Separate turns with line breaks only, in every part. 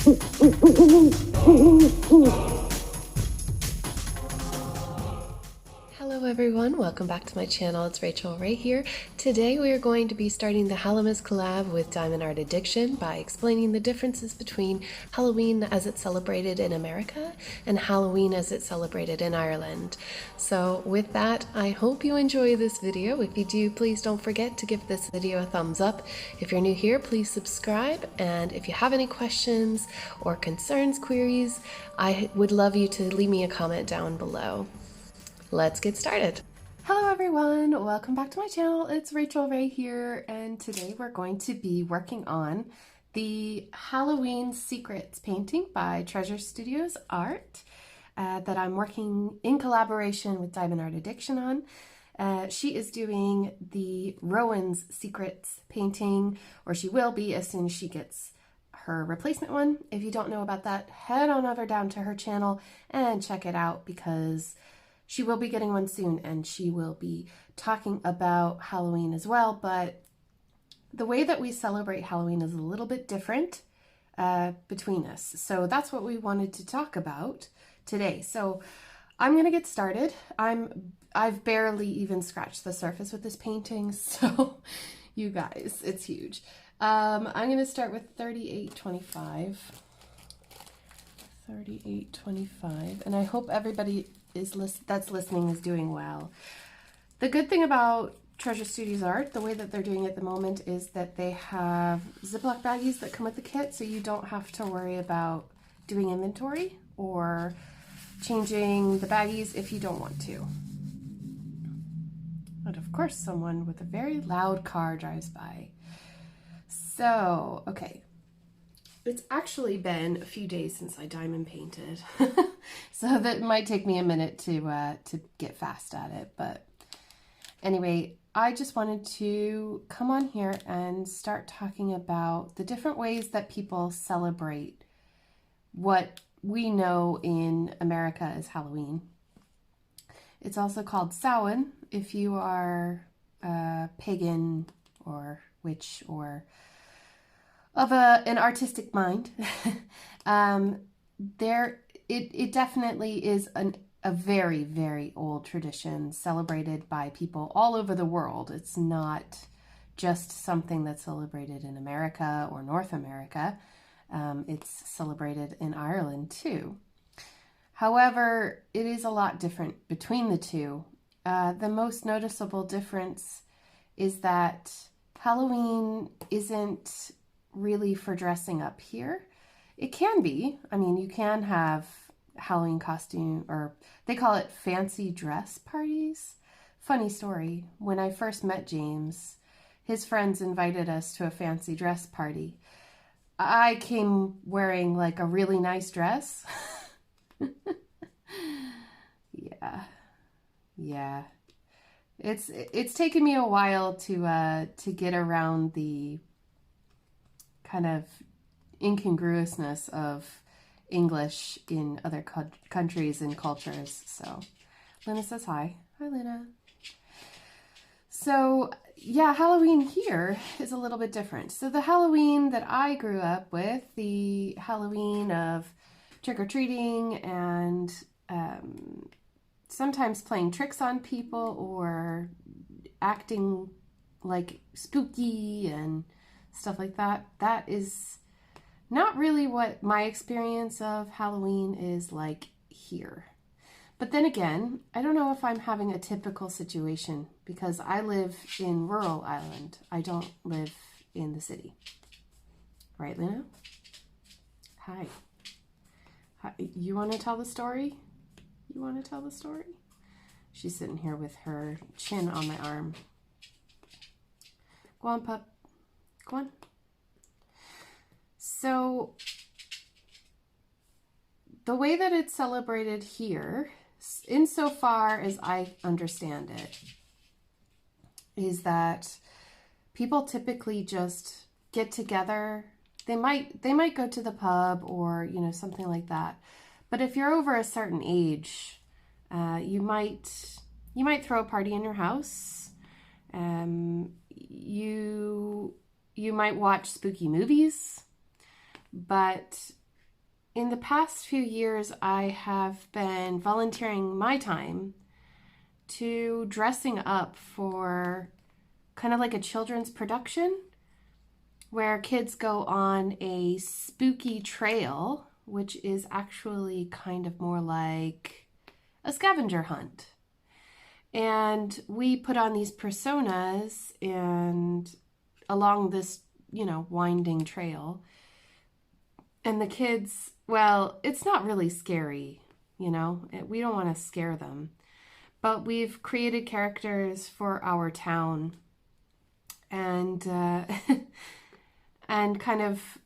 Hello everyone, welcome back to my channel. It's Rachel right here. Today we are going to be starting the Hallowmas collab with Diamond Art Addiction by explaining the differences between Halloween as it's celebrated in America and Halloween as it's celebrated in Ireland. So with that, I hope you enjoy this video. If you do, please don't forget to give this video a thumbs up. If you're new here, please subscribe. And if you have any questions or concerns, queries, I would love you to leave me a comment down below. Let's get started. Hello everyone, welcome back to my channel. It's Rachel Ray here, and today we're going to be working on the Halloween Secrets painting by Treasure Studios Art that I'm working in collaboration with Diamond Art Addiction on. She is doing the Rowan's Secrets painting, or she will be as soon as she gets her replacement one. If you don't know about that, head on over down to her channel and check it out, because she will be getting one soon, and she will be talking about Halloween as well, but the way that we celebrate Halloween is a little bit different between us. So that's what we wanted to talk about today. So I'm gonna get started. I've barely even scratched the surface with this painting, so you guys, it's huge. I'm gonna start with 3825. 3825, and I hope everybody that's listening is doing well. The good thing about Treasure Studios Art, the way that they're doing it at the moment, is that they have Ziploc baggies that come with the kit, so you don't have to worry about doing inventory or changing the baggies if you don't want to. But of course, someone with a very loud car drives by. So, okay. It's actually been a few days since I diamond painted, so that might take me a minute to get fast at it. But anyway, I just wanted to come on here and start talking about the different ways that people celebrate what we know in America as Halloween. It's also called Samhain if you are pagan or witch or of an artistic mind. It definitely is a very, very old tradition celebrated by people all over the world. It's not just something that's celebrated in America or North America. It's celebrated in Ireland too. However, it is a lot different between the two. The most noticeable difference is that Halloween isn't really for dressing up here. It can be. I mean, you can have Halloween costume, or they call it fancy dress parties. Funny story, when I first met James, his friends invited us to a fancy dress party. I came wearing like a really nice dress. Yeah. It's taken me a while to get around the kind of incongruousness of English in other countries and cultures. So Lena says hi. Hi, Lena. So yeah, Halloween here is a little bit different. So the Halloween that I grew up with, the Halloween of trick-or-treating and sometimes playing tricks on people or acting like spooky and stuff like that, that is not really what my experience of Halloween is like here. But then again, I don't know if I'm having a typical situation, because I live in rural Ireland. I don't live in the city. Right, Lena? Hi. You want to tell the story? You want to tell the story? She's sitting here with her chin on my arm. Go on, pup. Go on. So the way that it's celebrated here, insofar as I understand it, is that people typically just get together. They might go to the pub or, you know, something like that. But if you're over a certain age, you might throw a party in your house. You might watch spooky movies, but in the past few years, I have been volunteering my time to dressing up for kind of like a children's production where kids go on a spooky trail, which is actually kind of more like a scavenger hunt. And we put on these personas and along this, winding trail. And the kids, well, it's not really scary, we don't want to scare them. But we've created characters for our town and and kind of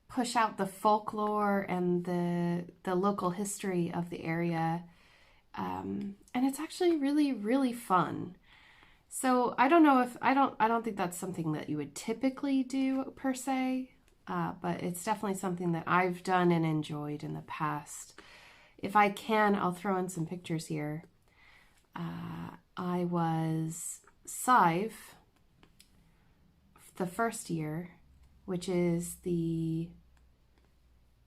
push out the folklore and the local history of the area. And it's actually really, really fun. So I don't know if, I don't think that's something that you would typically do per se, but it's definitely something that I've done and enjoyed in the past. If I can, I'll throw in some pictures here. I was Sive the first year, which is the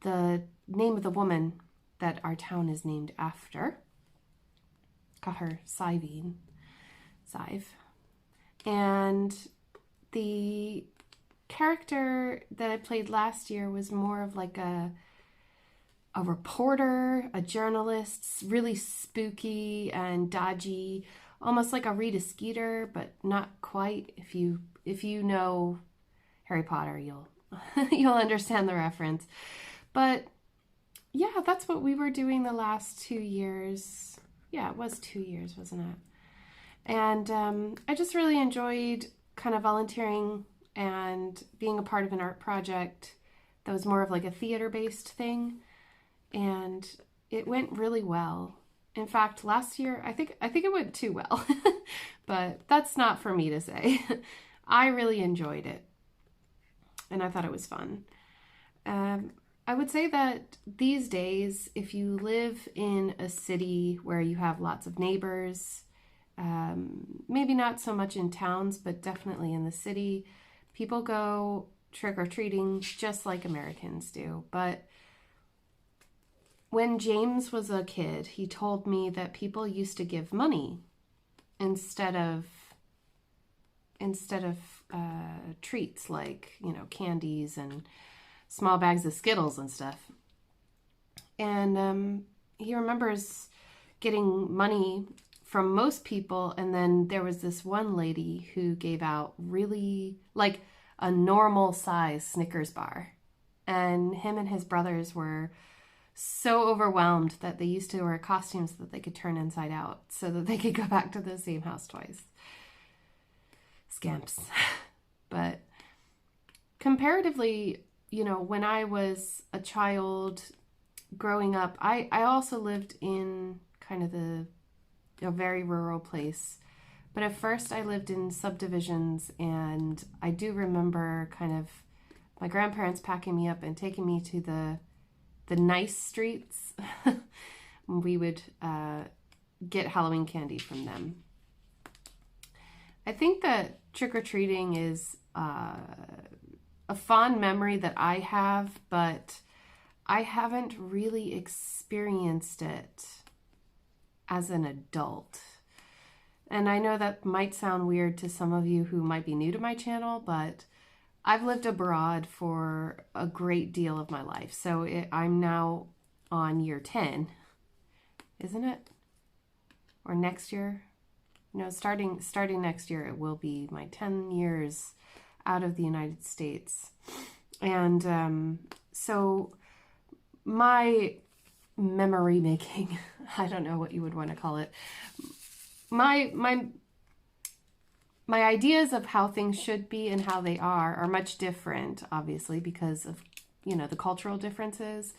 name of the woman that our town is named after. Got her Sive. And the character that I played last year was more of like a reporter, a journalist, really spooky and dodgy, almost like a Rita Skeeter, but not quite. If you know Harry Potter, you'll understand the reference. But yeah, that's what we were doing the last 2 years. Yeah, it was 2 years, wasn't it? And I just really enjoyed kind of volunteering and being a part of an art project that was more of like a theater-based thing. And it went really well. In fact, last year, I think it went too well, but that's not for me to say. I really enjoyed it, and I thought it was fun. I would say that these days, if you live in a city where you have lots of neighbors, maybe not so much in towns, but definitely in the city, people go trick-or-treating just like Americans do. But when James was a kid, he told me that people used to give money instead of treats like, candies and small bags of Skittles and stuff. And he remembers getting money from most people, and then there was this one lady who gave out really like a normal size Snickers bar. And him and his brothers were so overwhelmed that they used to wear costumes that they could turn inside out so that they could go back to the same house twice. Scamps. But comparatively, when I was a child growing up, I also lived in kind of a very rural place. But at first I lived in subdivisions, and I do remember kind of my grandparents packing me up and taking me to the nice streets. We would get Halloween candy from them. I think that trick-or-treating is a fond memory that I have, but I haven't really experienced it as an adult. And I know that might sound weird to some of you who might be new to my channel, but I've lived abroad for a great deal of my life. So I'm now on year 10, isn't it? Or next year? No, starting next year, it will be my 10 years out of the United States. And so my memory making, I don't know what you would want to call it, my ideas of how things should be and how they are much different, obviously, because of, the cultural differences,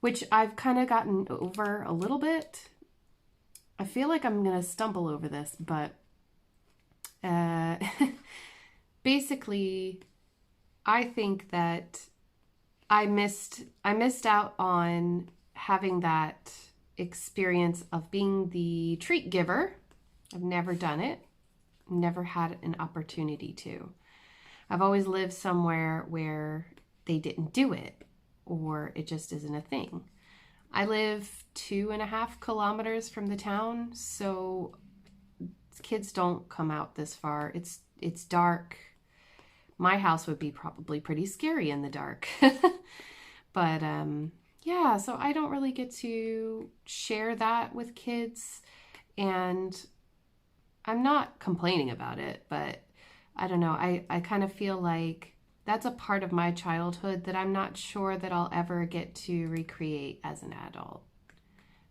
which I've kind of gotten over a little bit. I feel like I'm going to stumble over this, but basically, I think that I missed out on having that experience of being the treat giver. I've never done it. Never had an opportunity to. I've always lived somewhere where they didn't do it. or it just isn't a thing. I live 2.5 kilometers from the town, so kids don't come out this far. It's dark. My house would be probably pretty scary in the dark. But yeah, so I don't really get to share that with kids, and I'm not complaining about it, but I don't know. I kind of feel like that's a part of my childhood that I'm not sure that I'll ever get to recreate as an adult.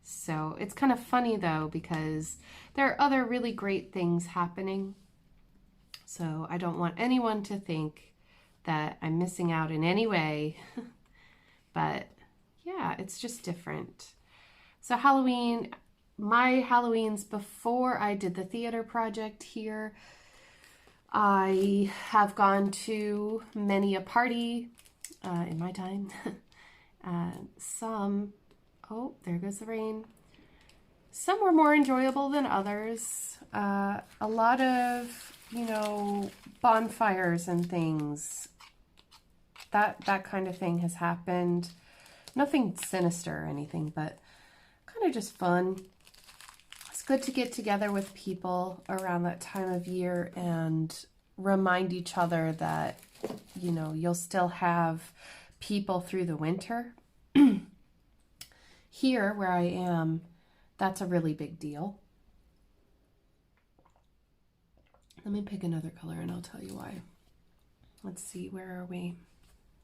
So it's kind of funny though, because there are other really great things happening. So I don't want anyone to think that I'm missing out in any way. But yeah, it's just different. So Halloween, my Halloweens before I did the theater project here, I have gone to many a party in my time. Oh, there goes the rain. Some were more enjoyable than others. A lot of, bonfires and things. That kind of thing has happened. Nothing sinister or anything, but kind of just fun. It's good to get together with people around that time of year and remind each other that, you'll still have people through the winter. Here, where I am, that's a really big deal. Let me pick another color and I'll tell you why. Let's see, where are we?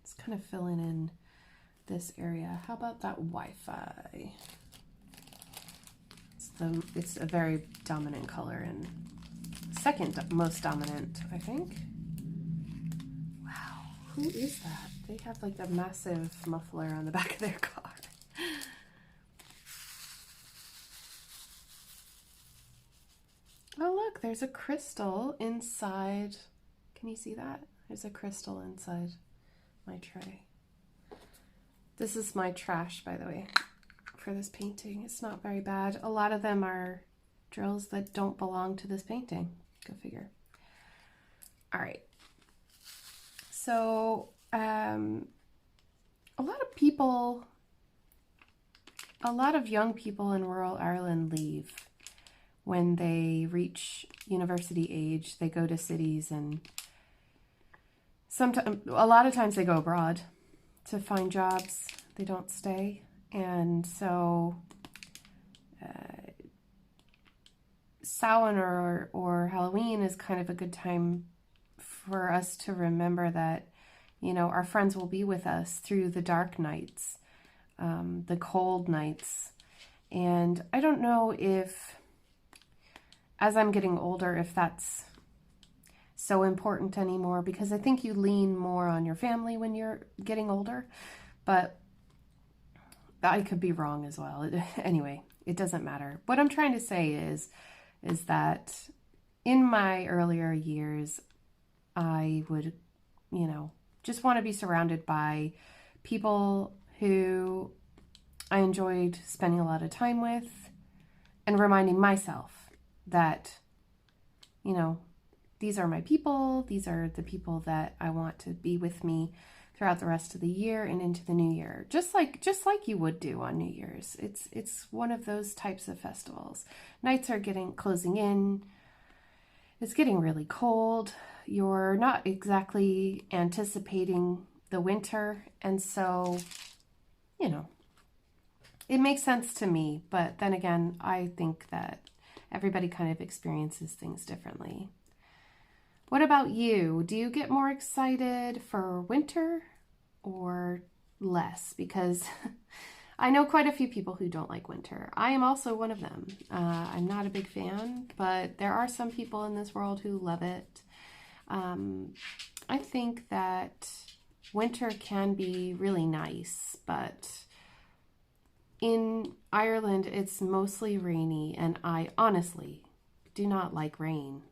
It's kind of filling in this area. How about that Wi-Fi? It's a very dominant color and second most dominant, I think. Wow, who is that? They have like a massive muffler on the back of their car. Oh look, there's a crystal inside. Can you see that? There's a crystal inside my tray. This is my trash, by the way, for this painting. It's not very bad. A lot of them are drills that don't belong to this painting. Go figure. All right. So a lot of young people in rural Ireland leave when they reach university age. They go to cities, and a lot of times they go abroad to find jobs. They don't stay. And so Samhain or Halloween is kind of a good time for us to remember that, our friends will be with us through the dark nights, the cold nights. And I don't know if, as I'm getting older, if that's so important anymore, because I think you lean more on your family when you're getting older, but I could be wrong as well. Anyway, it doesn't matter. What I'm trying to say is that in my earlier years, I would, just want to be surrounded by people who I enjoyed spending a lot of time with, and reminding myself that, these are my people. These are the people that I want to be with me throughout the rest of the year and into the new year. Just like you would do on New Year's. It's one of those types of festivals. Nights are closing in. It's getting really cold. You're not exactly anticipating the winter. And so, it makes sense to me. But then again, I think that everybody kind of experiences things differently. What about you? Do you get more excited for winter or less? Because I know quite a few people who don't like winter. I am also one of them. I'm not a big fan, but there are some people in this world who love it. I think that winter can be really nice, but in Ireland, it's mostly rainy, and I honestly do not like rain.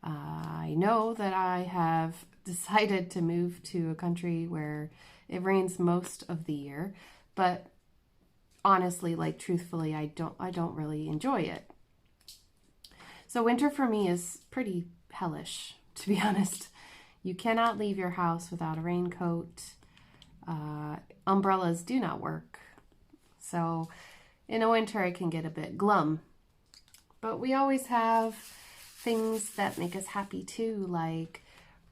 I know that I have decided to move to a country where it rains most of the year, but honestly, truthfully, I don't really enjoy it. So winter for me is pretty hellish, to be honest. You cannot leave your house without a raincoat. umbrellas do not work. So in the winter it can get a bit glum. But we always have things that make us happy too, like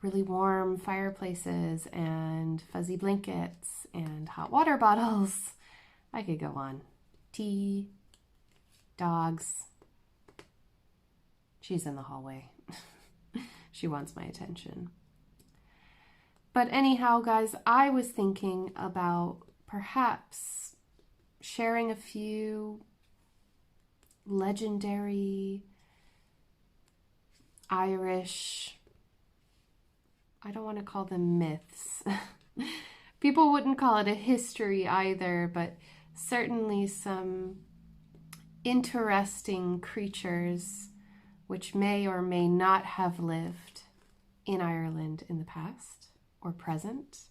really warm fireplaces and fuzzy blankets and hot water bottles. I could go on. Tea, dogs. She's in the hallway. She wants my attention. But anyhow, guys, I was thinking about perhaps sharing a few legendary Irish, I don't want to call them myths. People wouldn't call it a history either, but certainly some interesting creatures which may or may not have lived in Ireland in the past or present.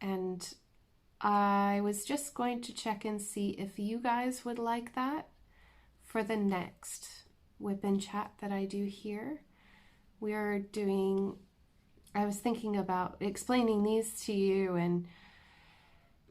And I was just going to check and see if you guys would like that for the next whip and chat that I do here. We're doing, I was thinking about explaining these to you and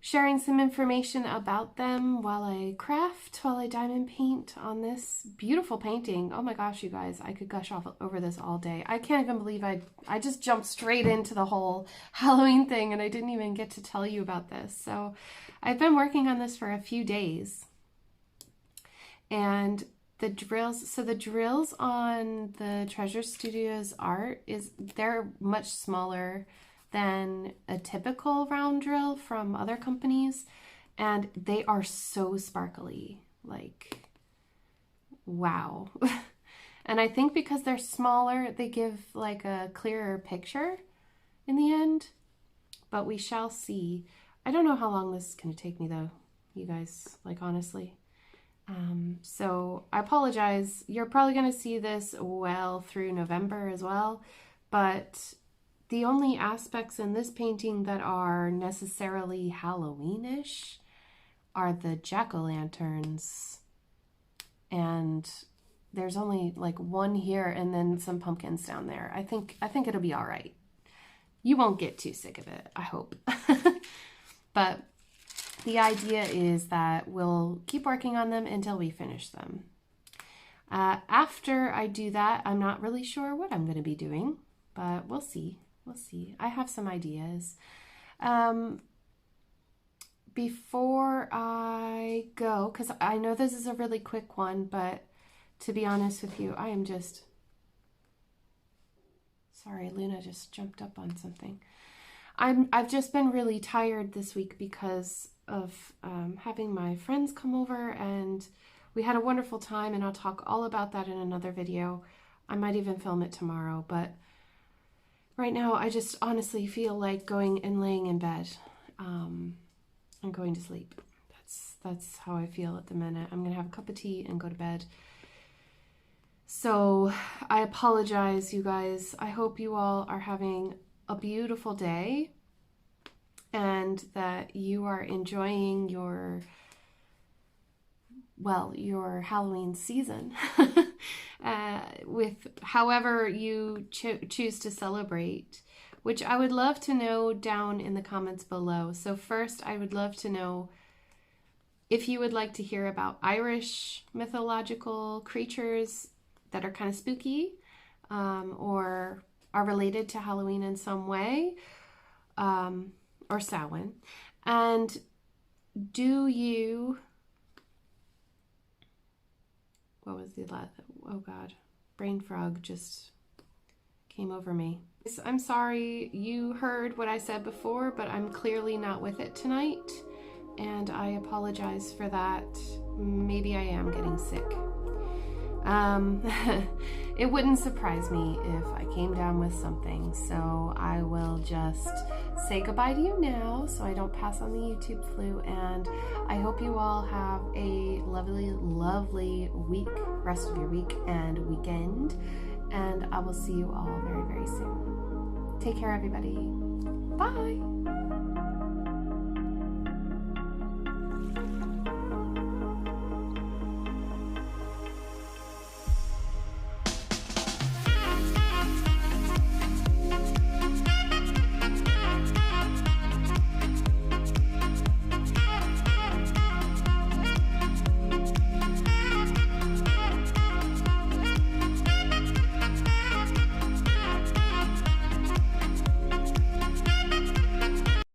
sharing some information about them while I craft, while I diamond paint on this beautiful painting. Oh my gosh, you guys, I could gush off over this all day. I can't even believe I just jumped straight into the whole Halloween thing and I didn't even get to tell you about this. So I've been working on this for a few days. And the drills, so the drills on the Treasure Studios art they're much smaller than a typical round drill from other companies, and they are so sparkly, like, wow. And I think because they're smaller, they give like a clearer picture in the end, but we shall see. I don't know how long this is going to take me though, you guys, like, honestly. So I apologize. You're probably going to see this well through November as well, but the only aspects in this painting that are necessarily Halloweenish are the jack-o'-lanterns, and there's only like one here and then some pumpkins down there. I think it'll be all right. You won't get too sick of it, I hope. But the idea is that we'll keep working on them until we finish them. After I do that, I'm not really sure what I'm going to be doing, but we'll see. We'll see. I have some ideas. Before I go, because I know this is a really quick one, but to be honest with you, I am just... Sorry, Luna just jumped up on something. I've just been really tired this week because of having my friends come over, and we had a wonderful time, and I'll talk all about that in another video. I might even film it tomorrow, but right now I just honestly feel like going and laying in bed and going to sleep. That's how I feel at the minute. I'm gonna have a cup of tea and go to bed. So I apologize, you guys. I hope you all are having a beautiful day and that you are enjoying your Halloween season with however you choose to celebrate, which I would love to know down in the comments below. So first, I would love to know if you would like to hear about Irish mythological creatures that are kind of spooky or are related to Halloween in some way, or Samhain. And do you, what was the last, oh God, brain frog just came over me. I'm sorry you heard what I said before, but I'm clearly not with it tonight, and I apologize for that. Maybe I am getting sick. It wouldn't surprise me if I came down with something, so I will just say goodbye to you now so I don't pass on the YouTube flu, and I hope you all have a lovely, lovely week, rest of your week and weekend, and I will see you all very, very soon. Take care, everybody. Bye!